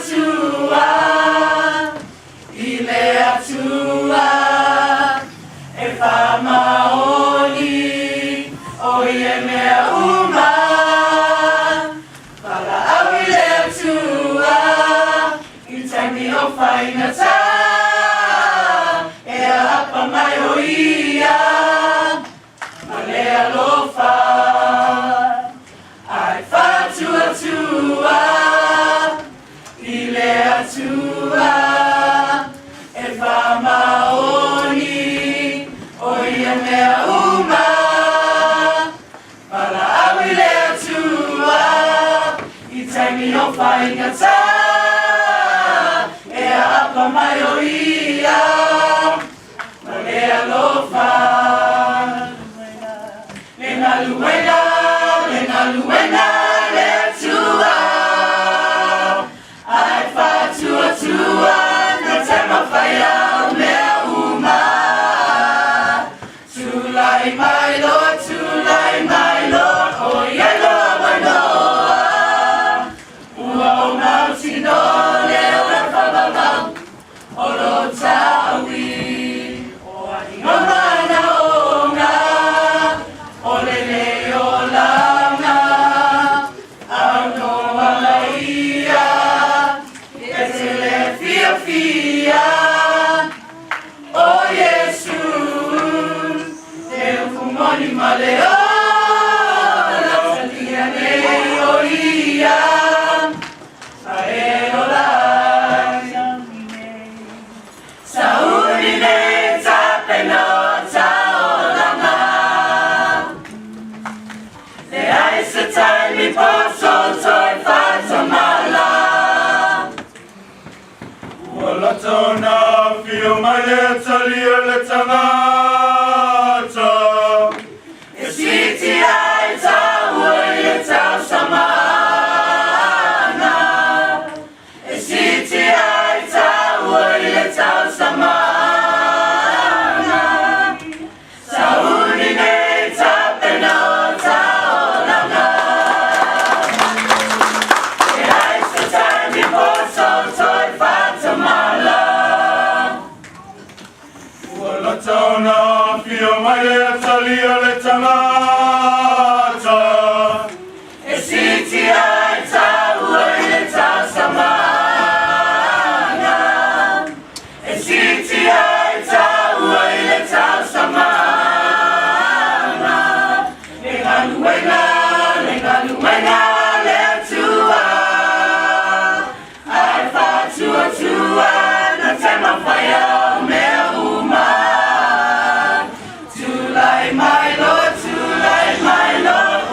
Tua, ile atua, e whamaoni, o ie mea uma, pala au ile atua, I tangi o whaingata, e a apa mai o ia, ma le alofa, ai whatua tua, ile atua, e whamaoni, o ia mea uma, pala au ile atua, I tangi o whaingata, e a apa mai o ia, ma le alofa, le ngaluena, le ngaluena, le atua, ai whatua tua, na te mawhaia o mea uma. Tulai mai Lord, o ielo manoa. Ua o Mauti no leo na whababau, o lo taui. O ani o mana o ngā, o lele o langa, au no alaia. Etele fia fia, o Yesu, te ufumoni maleo, la salia nei o ia, ae o lai, sauni nei tapeno taolanga, le aise taimi poso toi fatamala. Walatona fio maleta lia le tangata. E siti ai tau e tau samana. E siti ai tau e tau samana. Sauni nei tapeno taolanga. E ai se taimi poso toi fatamala. Walatona fio maleta lia le tangata. E siti ai tau e tau samana. E siti ai tau e tau samana. Le ngaluenga, le atua. Ai whatua tua, na te mawhaia o mea uma. Tulai mai Lord,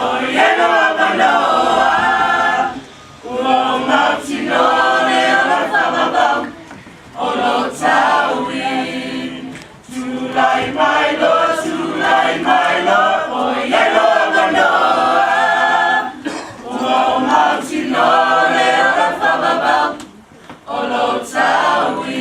o ieno manoa. Ua o Mauti no leo na whababau, o lo taui. Tulai mai Lord, o ieno manoa. Ua o Mauti no leo na whababau, o lo taui.